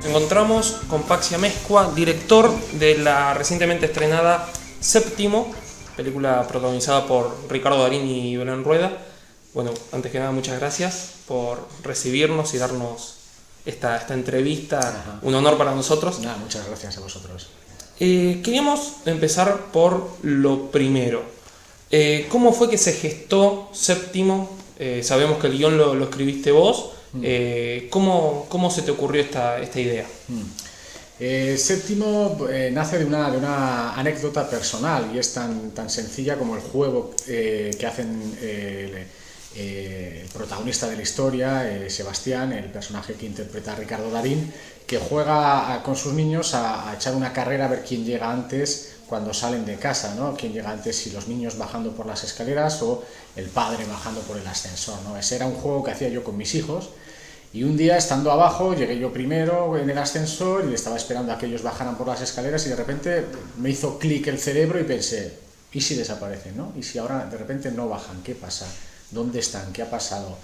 encontramos con Paxi Amezcua, director de la recientemente estrenada Séptimo, película protagonizada por Ricardo Darín y Belén Rueda. Bueno, antes que nada, muchas gracias por recibirnos y darnos esta entrevista. Ajá. Un honor para nosotros. Nada, muchas gracias a vosotros. Queríamos empezar por lo primero. ¿Cómo fue que se gestó Séptimo? Sabemos que el guión lo escribiste vos. ¿Cómo se te ocurrió esta idea? Séptimo nace de una anécdota personal y es tan sencilla como el juego que hacen el protagonista de la historia, Sebastián, el personaje que interpreta a Ricardo Darín, que juega con sus niños a echar una carrera a ver quién llega antes cuando salen de casa, ¿no? Quién llega antes, si los niños bajando por las escaleras o el padre bajando por el ascensor, ¿no? Ese era un juego que hacía yo con mis hijos. Y un día, estando abajo, llegué yo primero en el ascensor y estaba esperando a que ellos bajaran por las escaleras y de repente me hizo clic el cerebro y pensé, ¿y si desaparecen, no? ¿Y si ahora de repente no bajan? ¿Qué pasa? ¿Dónde están? ¿Qué ha pasado?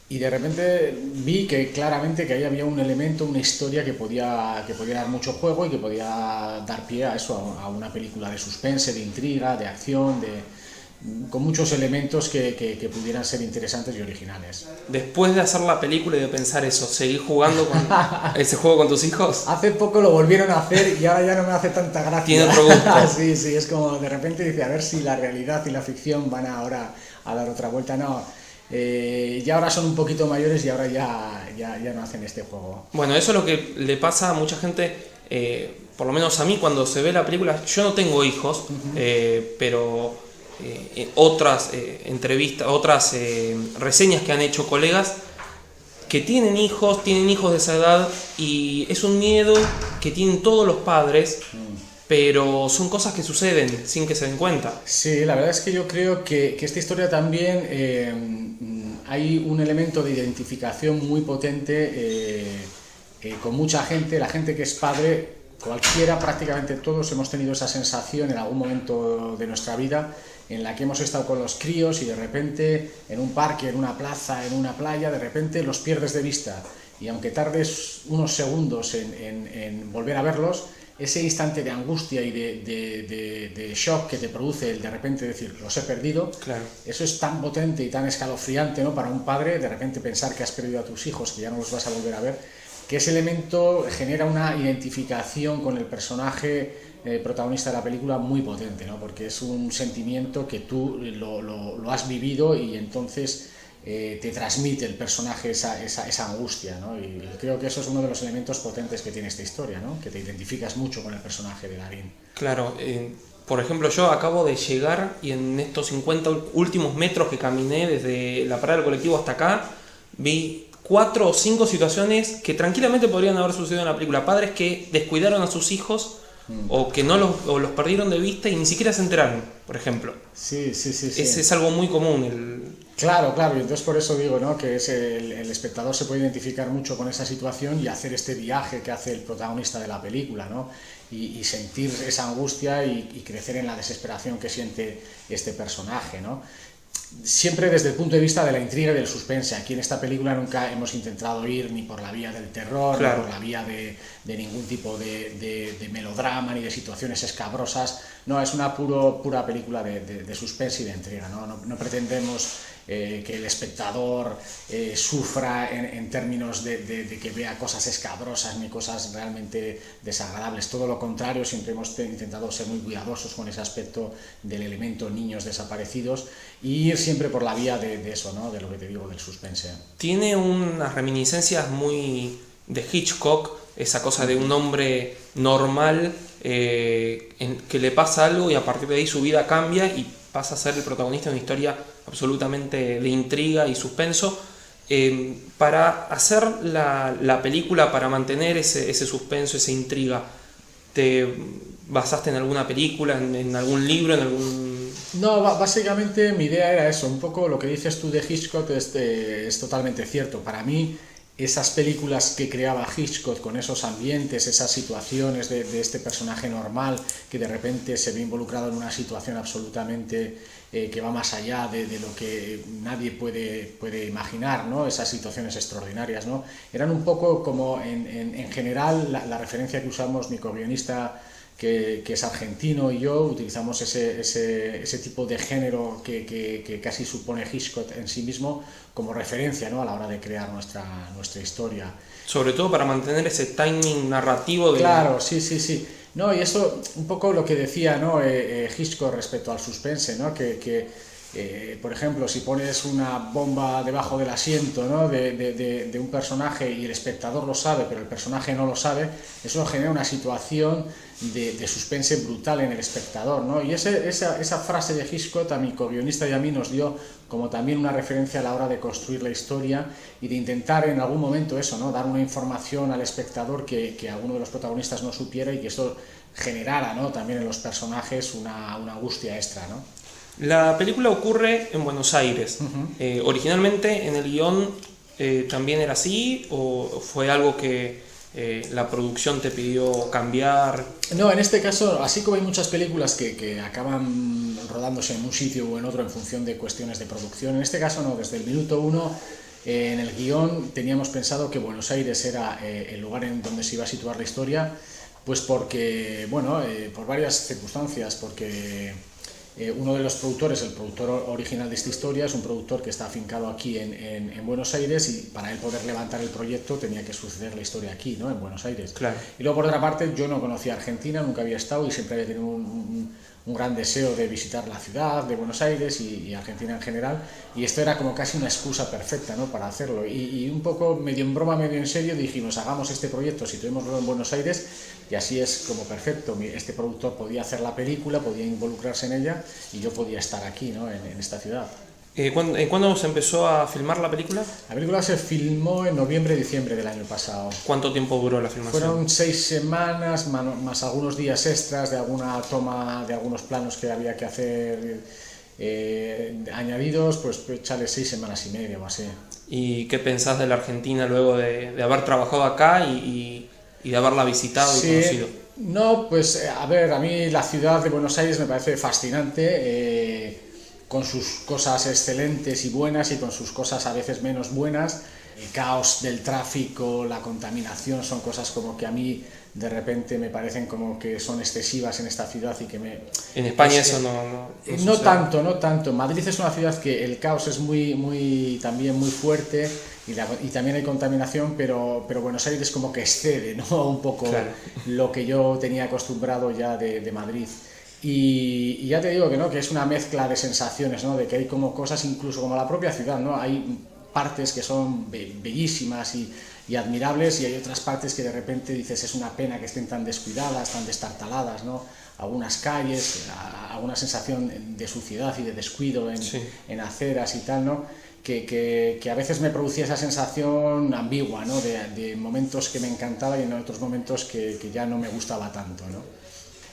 Y de repente vi que claramente que ahí había un elemento, una historia que podía dar mucho juego y que podía dar pie a eso, a una película de suspense, de intriga, de acción, con muchos elementos que pudieran ser interesantes y originales. Después de hacer la película y de pensar eso, ¿seguís jugando con ese juego con tus hijos? Hace poco lo volvieron a hacer y ahora ya no me hace tanta gracia. Tiene otro gusto. Sí, es como de repente dice, a ver si la realidad y la ficción van ahora a dar otra vuelta. No, ya ahora son un poquito mayores y ahora ya no hacen este juego. Bueno, eso es lo que le pasa a mucha gente, por lo menos a mí cuando se ve la película. Yo no tengo hijos, pero otras entrevistas, otras reseñas que han hecho colegas que tienen hijos de esa edad, y es un miedo que tienen todos los padres, pero son cosas que suceden sin que se den cuenta. Sí, la verdad es que yo creo que esta historia también hay un elemento de identificación muy potente con mucha gente, la gente que es padre. Cualquiera, prácticamente todos hemos tenido esa sensación en algún momento de nuestra vida en la que hemos estado con los críos y de repente en un parque, en una plaza, en una playa, de repente los pierdes de vista y aunque tardes unos segundos en volver a verlos, ese instante de angustia y de shock que te produce el de repente decir los he perdido, claro. Eso es tan potente y tan escalofriante, ¿no? Para un padre de repente pensar que has perdido a tus hijos, que ya no los vas a volver a ver, que ese elemento genera una identificación con el personaje protagonista de la película muy potente, ¿no? Porque es un sentimiento que tú lo has vivido y entonces te transmite el personaje esa angustia, ¿no? Y creo que eso es uno de los elementos potentes que tiene esta historia, ¿no? Que te identificas mucho con el personaje de Darín. Claro, por ejemplo, yo acabo de llegar y en estos 50 últimos metros que caminé desde la parada del colectivo hasta acá, vi 4 o 5 situaciones que tranquilamente podrían haber sucedido en la película. Padres que descuidaron a sus hijos o que no los perdieron de vista y ni siquiera se enteraron, por ejemplo. Sí. Es algo muy común. Claro, y entonces por eso digo, ¿no? Que es el espectador se puede identificar mucho con esa situación y hacer este viaje que hace el protagonista de la película, ¿no? Y sentir esa angustia y crecer en la desesperación que siente este personaje, ¿no? Siempre desde el punto de vista de la intriga y del suspense. Aquí en esta película nunca hemos intentado ir ni por la vía del terror, claro, ni por la vía de ningún tipo de melodrama, ni de situaciones escabrosas. No, es una pura película de suspense y de intriga, ¿no? No pretendemos que el espectador sufra en términos de que vea cosas escabrosas ni cosas realmente desagradables. Todo lo contrario, siempre hemos intentado ser muy cuidadosos con ese aspecto del elemento niños desaparecidos y ir siempre por la vía de eso, ¿no? De lo que te digo, del suspense. Tiene unas reminiscencias muy de Hitchcock, esa cosa de un hombre normal que le pasa algo y a partir de ahí su vida cambia y pasa a ser el protagonista de una historia absolutamente de intriga y suspenso. Para hacer la película, para mantener ese suspenso, esa intriga, ¿te basaste en alguna película, en algún libro, en algún...? No, básicamente mi idea era eso, un poco lo que dices tú de Hitchcock es totalmente cierto. Para mí esas películas que creaba Hitchcock con esos ambientes, esas situaciones de este personaje normal que de repente se ve involucrado en una situación absolutamente que va más allá de lo que nadie puede imaginar, ¿no? Esas situaciones extraordinarias, ¿no? Eran un poco como en general la referencia que usamos mi co-guionista que es argentino y yo utilizamos ese tipo de género que casi supone Hitchcock en sí mismo como referencia, ¿no? A la hora de crear nuestra historia. Sobre todo para mantener ese timing narrativo de... Claro, sí. No, y eso un poco lo que decía, ¿no? Hitchcock respecto al suspense, ¿no? Por ejemplo, si pones una bomba debajo del asiento, ¿no? de un personaje y el espectador lo sabe, pero el personaje no lo sabe, eso genera una situación de suspense brutal en el espectador, ¿no? Y esa frase de Hitchcock a mi co-guionista y a mí nos dio como también una referencia a la hora de construir la historia y de intentar en algún momento eso, ¿no? Dar una información al espectador que alguno de los protagonistas no supiera y que esto generara, ¿no? También en los personajes una angustia extra, ¿no? La película ocurre en Buenos Aires. Originalmente en el guión también era así, o fue algo que la producción te pidió cambiar. No, en este caso, así como hay muchas películas que acaban rodándose en un sitio o en otro en función de cuestiones de producción, en este caso no, desde el minuto uno en el guión teníamos pensado que Buenos Aires era el lugar en donde se iba a situar la historia, pues porque, bueno, por varias circunstancias, porque uno de los productores, el productor original de esta historia, es un productor que está afincado aquí en Buenos Aires y para él poder levantar el proyecto tenía que suceder la historia aquí, ¿no? En Buenos Aires. Claro. Y luego por otra parte yo no conocía Argentina, nunca había estado y siempre había tenido un gran deseo de visitar la ciudad de Buenos Aires y Argentina en general, y esto era como casi una excusa perfecta, ¿no? Para hacerlo, y un poco medio en broma, medio en serio dijimos hagamos este proyecto, situémoslo en Buenos Aires y así es como perfecto. Este productor podía hacer la película, podía involucrarse en ella y yo podía estar aquí, ¿no? en esta ciudad. ¿Cuándo se empezó a filmar la película? La película se filmó en noviembre-diciembre del año pasado. ¿Cuánto tiempo duró la filmación? Fueron 6 semanas, más algunos días extras de alguna toma, de algunos planos que había que hacer añadidos, pues echarle 6 semanas y media o así. ¿Y qué pensás de la Argentina luego de haber trabajado acá y de haberla visitado y conocido? No, pues a ver, a mí la ciudad de Buenos Aires me parece fascinante, con sus cosas excelentes y buenas y con sus cosas a veces menos buenas. El caos del tráfico, la contaminación son cosas como que a mí de repente me parecen como que son excesivas en esta ciudad y que me... En España eso no tanto. En Madrid es una ciudad que el caos es también muy fuerte y también hay contaminación, pero Buenos Aires como que excede, ¿no? Un poco claro. Lo que yo tenía acostumbrado ya de Madrid. Y ya te digo que es una mezcla de sensaciones, ¿no? De que hay como cosas, incluso como la propia ciudad, ¿no? Hay partes que son bellísimas y admirables, y hay otras partes que de repente dices es una pena que estén tan descuidadas, tan destartaladas, ¿no? Algunas calles, alguna sensación de suciedad y de descuido en aceras y tal, ¿no? Que a veces me producía esa sensación ambigua, ¿no? De momentos que me encantaba y en otros momentos que ya no me gustaba tanto, ¿no?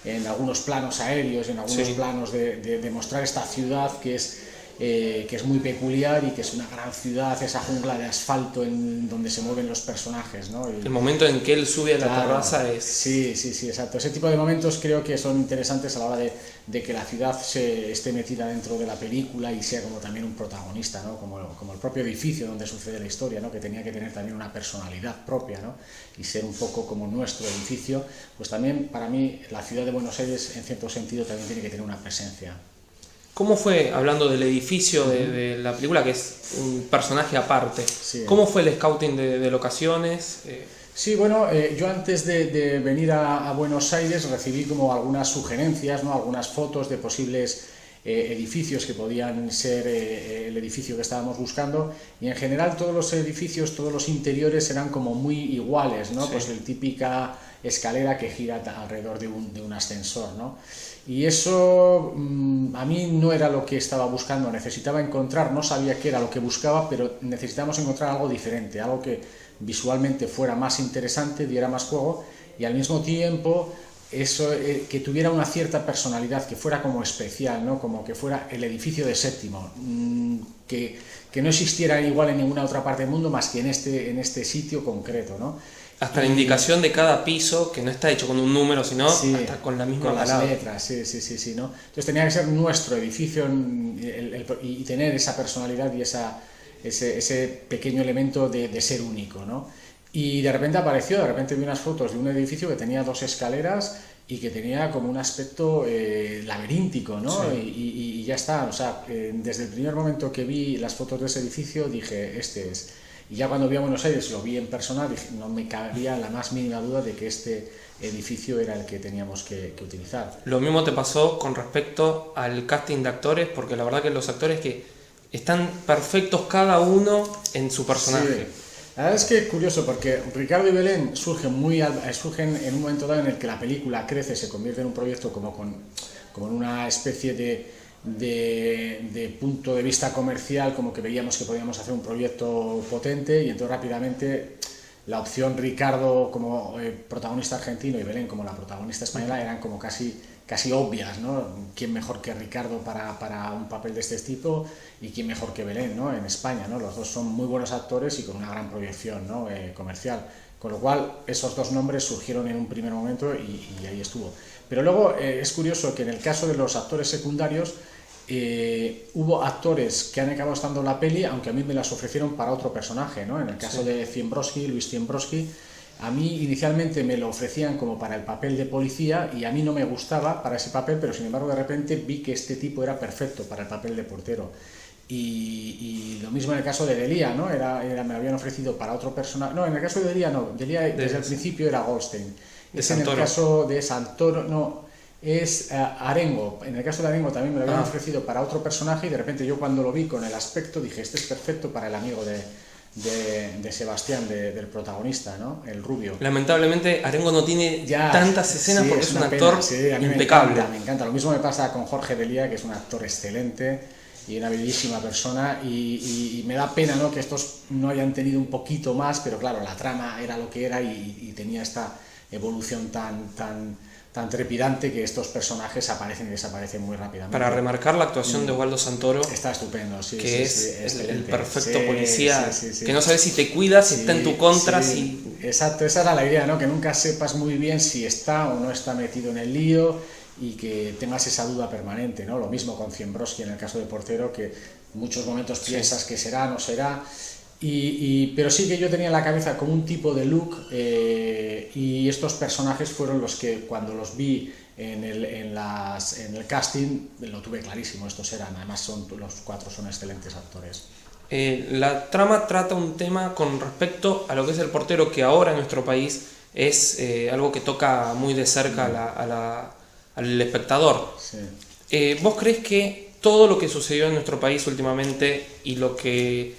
En algunos planos aéreos, en algunos planos de mostrar esta ciudad que es muy peculiar y que es una gran ciudad, esa jungla de asfalto en donde se mueven los personajes, ¿no? El momento en que él sube a la terraza es... Sí, exacto. Ese tipo de momentos creo que son interesantes a la hora de que la ciudad esté metida dentro de la película y sea como también un protagonista, ¿no? Como el propio edificio donde sucede la historia, ¿no? Que tenía que tener también una personalidad propia, ¿no? Y ser un poco como nuestro edificio. Pues también para mí la ciudad de Buenos Aires en cierto sentido también tiene que tener una presencia. ¿Cómo fue, hablando del edificio de la película, que es un personaje aparte, cómo fue el scouting de locaciones? Sí, bueno, yo antes de venir a Buenos Aires recibí como algunas sugerencias, ¿no? Algunas fotos de posibles edificios que podían ser el edificio que estábamos buscando, y en general todos los edificios, todos los interiores eran como muy iguales, ¿no? Pues la típica escalera que gira alrededor de un ascensor, ¿no? Y eso a mí no era lo que estaba buscando, necesitaba encontrar, no sabía qué era lo que buscaba, pero necesitamos encontrar algo diferente, algo que visualmente fuera más interesante, diera más juego y al mismo tiempo eso, que tuviera una cierta personalidad, que fuera como especial, ¿no? Como que fuera el edificio de Séptimo, que no existiera igual en ninguna otra parte del mundo más que en este sitio concreto, ¿no? Hasta la indicación de cada piso, que no está hecho con un número, sino hasta con la misma palabra. Con las letras, sí, ¿no? Entonces tenía que ser nuestro edificio y tener esa personalidad y ese pequeño elemento de ser único, ¿no? Y de repente vi unas fotos de un edificio que tenía 2 escaleras y que tenía como un aspecto laberíntico, ¿no? Sí. Y ya está, o sea, desde el primer momento que vi las fotos de ese edificio dije, este es. Y ya cuando vi a Buenos Aires, lo vi en persona, dije, no me cabía la más mínima duda de que este edificio era el que teníamos que utilizar. Lo mismo te pasó con respecto al casting de actores, porque la verdad que los actores que están perfectos cada uno en su personaje. Sí. La verdad es que es curioso porque Ricardo y Belén surgen en un momento dado en el que la película crece, se convierte en un proyecto como en una especie de punto de vista comercial, como que veíamos que podíamos hacer un proyecto potente, y entonces rápidamente la opción Ricardo como protagonista argentino y Belén como la protagonista española eran como casi obvias, ¿no? ¿Quién mejor que Ricardo para un papel de este tipo y quién mejor que Belén, ¿no? En España, ¿no? Los dos son muy buenos actores y con una gran proyección, ¿no? Comercial, con lo cual esos 2 nombres surgieron en un primer momento y ahí estuvo. Pero luego es curioso que en el caso de los actores secundarios hubo actores que han acabado estando en la peli, aunque a mí me las ofrecieron para otro personaje, ¿no? En el caso de Luis Ziembrowski, a mí inicialmente me lo ofrecían como para el papel de policía y a mí no me gustaba para ese papel, pero sin embargo de repente vi que este tipo era perfecto para el papel de portero. Y lo mismo en el caso de Delia, ¿no? Me lo habían ofrecido para otro personaje. No, en el caso de Delia no. Delia desde el principio era Goldstein. En el caso de Santoro, no, es Arengo. En el caso de Arengo también me lo habían ofrecido para otro personaje y de repente yo cuando lo vi con el aspecto dije, este es perfecto para el amigo de Sebastián, del protagonista, ¿no? El rubio. Lamentablemente Arengo no tiene tantas escenas porque es un actor impecable. Me encanta. Lo mismo me pasa con Jorge Delia, que es un actor excelente y una bellísima persona, y me da pena, ¿no? Que estos no hayan tenido un poquito más, pero claro, la trama era lo que era y tenía esta evolución tan trepidante que estos personajes aparecen y desaparecen muy rápidamente. Para remarcar la actuación de Waldo Santoro, está estupendo, que es el perfecto policía, que no sabes si te cuida, si está en tu contra, si... Exacto, esa era la idea, ¿no? Que nunca sepas muy bien si está o no está metido en el lío y que tengas esa duda permanente, ¿no? Lo mismo con Ziembrowski en el caso de portero, que en muchos momentos piensas que será, no será. Pero sí que yo tenía en la cabeza como un tipo de look, y estos personajes fueron los que cuando los vi en el casting lo tuve clarísimo, estos eran, además los 4 son excelentes actores. La trama trata un tema con respecto a lo que es el portero, que ahora en nuestro país es algo que toca muy de cerca al espectador. Sí. ¿Vos crees que todo lo que sucedió en nuestro país últimamente y lo que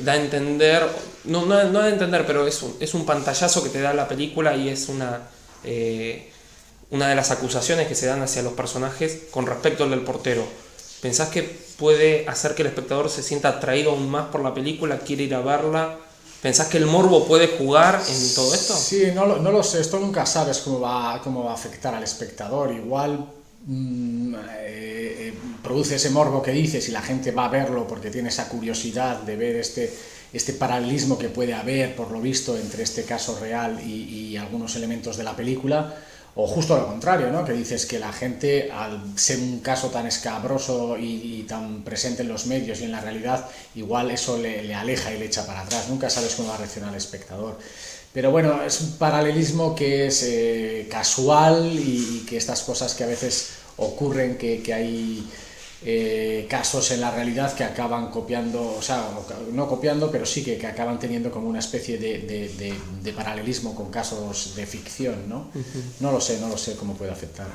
da a entender, no da a entender, pero es un pantallazo que te da la película y es una de las acusaciones que se dan hacia los personajes con respecto al del portero? ¿Pensás que puede hacer que el espectador se sienta atraído aún más por la película, quiere ir a verla? ¿Pensás que el morbo puede jugar en todo esto? Sí, no lo sé, esto nunca sabes cómo va a afectar al espectador. Igual produce ese morbo que dices y la gente va a verlo porque tiene esa curiosidad de ver este paralelismo que puede haber, por lo visto, entre este caso real y algunos elementos de la película, o justo lo contrario, ¿no? Que dices que la gente, al ser un caso tan escabroso y tan presente en los medios y en la realidad, igual eso le aleja y le echa para atrás. Nunca sabes cómo va a reaccionar el espectador. Pero bueno, es un paralelismo que es casual y que estas cosas que a veces ocurren, que hay casos en la realidad que acaban copiando, o sea, no copiando, pero sí que acaban teniendo como una especie de paralelismo con casos de ficción, ¿no? No lo sé cómo puede afectar.